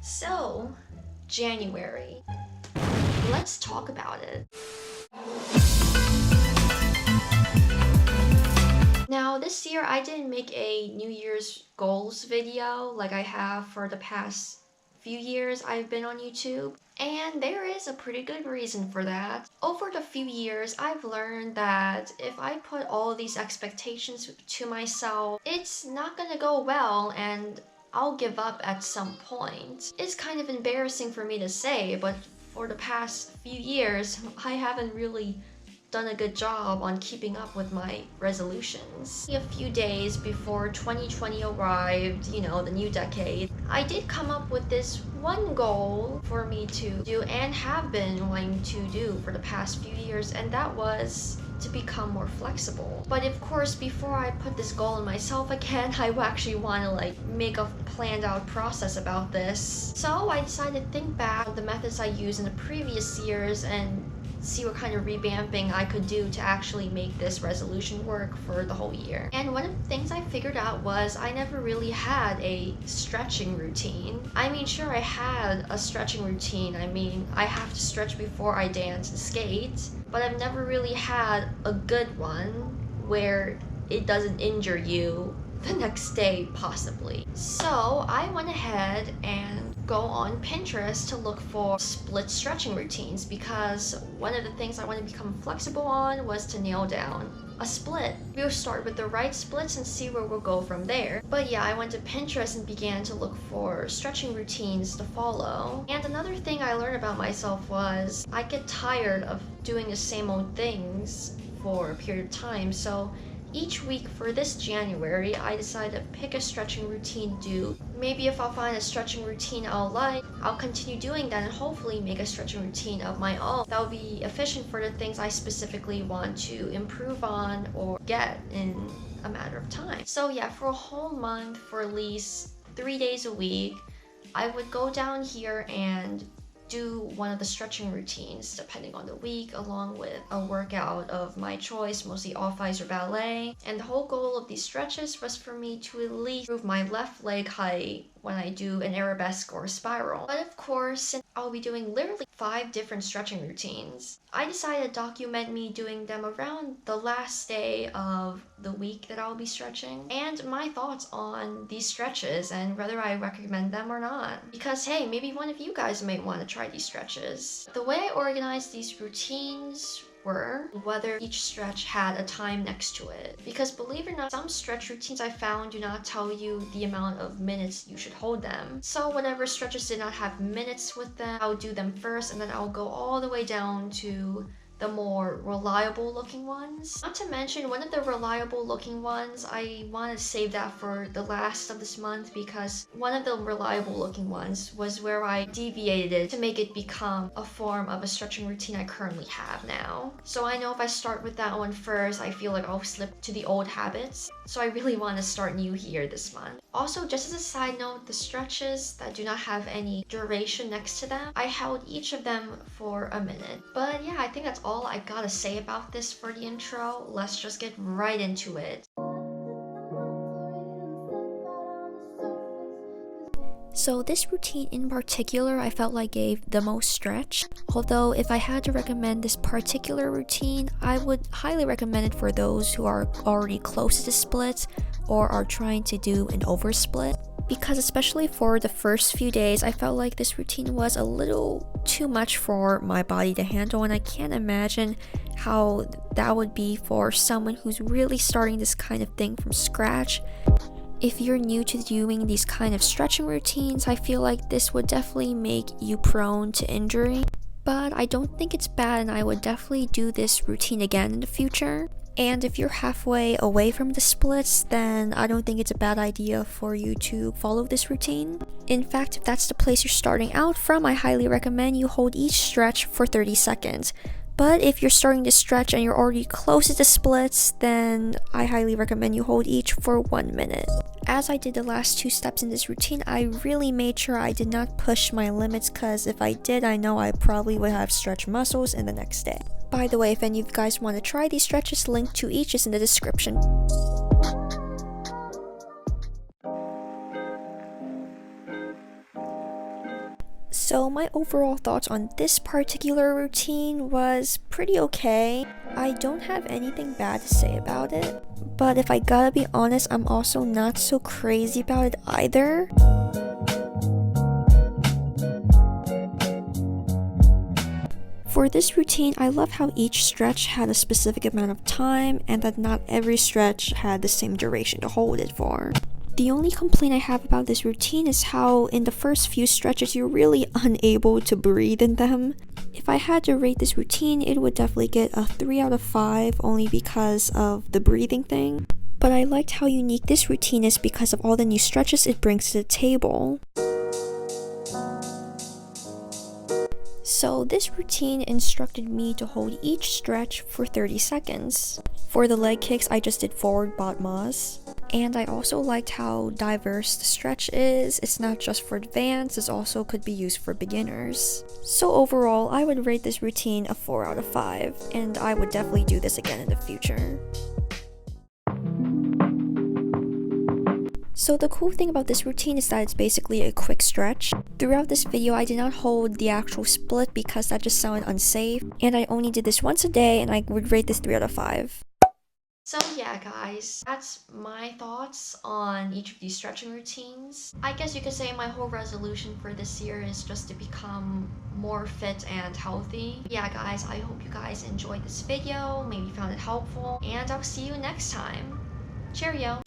So, January. Let's talk about it. Now, this year I didn't make a New Year's goals video like I have for the past few years I've been on YouTube. And there is a pretty good reason for that. Over the few years, I've learned that if I put all these expectations to myself, it's not gonna go well and I'll give up at some point. It's kind of embarrassing for me to say, but for the past few years, I haven't really done a good job on keeping up with my resolutions. A few days before 2020 arrived, you know, the new decade, I did come up with this one goal for me to do and have been wanting to do for the past few years, and that was to become more flexible. But of course, before I put this goal on myself again, I actually want to make a planned out process about this. So I decided to think back on the methods I used in the previous years and see what kind of revamping I could do to actually make this resolution work for the whole year. And one of the things I figured out was I never really had a stretching routine. I mean, sure, I had a stretching routine. I mean, I have to stretch before I dance and skate, but I've never really had a good one where it doesn't injure you the next day, possibly. So I went ahead and go on Pinterest to look for split stretching routines, because one of the things I want to become flexible on was to nail down a split. We'll start with the right splits and see where we'll go from there. But yeah, I went to Pinterest and began to look for stretching routines to follow. And another thing I learned about myself was I get tired of doing the same old things for a period of time. So each week for this January, I decided to pick a stretching routine to do. Maybe if I'll find a stretching routine I'll like, I'll continue doing that and hopefully make a stretching routine of my own that will be efficient for the things I specifically want to improve on or get in a matter of time. So yeah, for a whole month, for at least 3 days a week, I would go down here and do one of the stretching routines depending on the week, along with a workout of my choice, mostly off-ice or ballet. And the whole goal of these stretches was for me to at least improve my left leg height when I do an arabesque or a spiral. But of course, since I'll be doing literally 5 different stretching routines, I decided to document me doing them around the last day of the week that I'll be stretching, and my thoughts on these stretches and whether I recommend them or not. Because hey, maybe one of you guys might want to try these stretches. The way I organized these routines were whether each stretch had a time next to it. Because believe it or not, some stretch routines I found do not tell you the amount of minutes you should hold them. So whatever stretches did not have minutes with them, I'll do them first, and then I'll go all the way down to the more reliable looking ones. Not to mention, one of the reliable looking ones, I want to save that for the last of this month, because one of the reliable looking ones was where I deviated to make it become a form of a stretching routine I currently have now. So I know if I start with that one first, I feel like I'll slip to the old habits. So I really want to start new here this month. Also, just as a side note, the stretches that do not have any duration next to them, I held each of them for a minute. But yeah, I think that's all I gotta say about this for the intro. Let's just get right into it. So this routine in particular, I felt like gave the most stretch. Although if I had to recommend this particular routine, I would highly recommend it for those who are already close to splits or are trying to do an oversplit. Because especially for the first few days, I felt like this routine was a little too much for my body to handle, and I can't imagine how that would be for someone who's really starting this kind of thing from scratch. If you're new to doing these kind of stretching routines, I feel like this would definitely make you prone to injury. But I don't think it's bad, and I would definitely do this routine again in the future. And if you're halfway away from the splits, then I don't think it's a bad idea for you to follow this routine. In fact, if that's the place you're starting out from, I highly recommend you hold each stretch for 30 seconds. But if you're starting to stretch and you're already close to the splits, then I highly recommend you hold each for 1 minute. As I did the last 2 steps in this routine, I really made sure I did not push my limits, because if I did, I know I probably would have stretched muscles in the next day. By the way, if any of you guys want to try these stretches, link to each is in the description. my overall thoughts on this particular routine was pretty okay. I don't have anything bad to say about it, but if I gotta be honest, I'm also not so crazy about it either. For this routine, I love how each stretch had a specific amount of time and that not every stretch had the same duration to hold it for. The only complaint I have about this routine is how in the first few stretches you're really unable to breathe in them. If I had to rate this routine, it would definitely get a 3 out of 5 only because of the breathing thing. But I liked how unique this routine is because of all the new stretches it brings to the table. So this routine instructed me to hold each stretch for 30 seconds. For the leg kicks, I just did forward bot mas. And I also liked how diverse the stretch is. It's not just for advanced, it also could be used for beginners. So overall, I would rate this routine a 4 out of 5, and I would definitely do this again in the future. So the cool thing about this routine is that it's basically a quick stretch. Throughout this video, I did not hold the actual split because that just sounded unsafe, and I only did this once a day, and I would rate this 3 out of 5. So yeah guys, that's my thoughts on each of these stretching routines. I guess you could say my whole resolution for this year is just to become more fit and healthy. Yeah guys, I hope you guys enjoyed this video, maybe found it helpful, and I'll see you next time. Cheerio!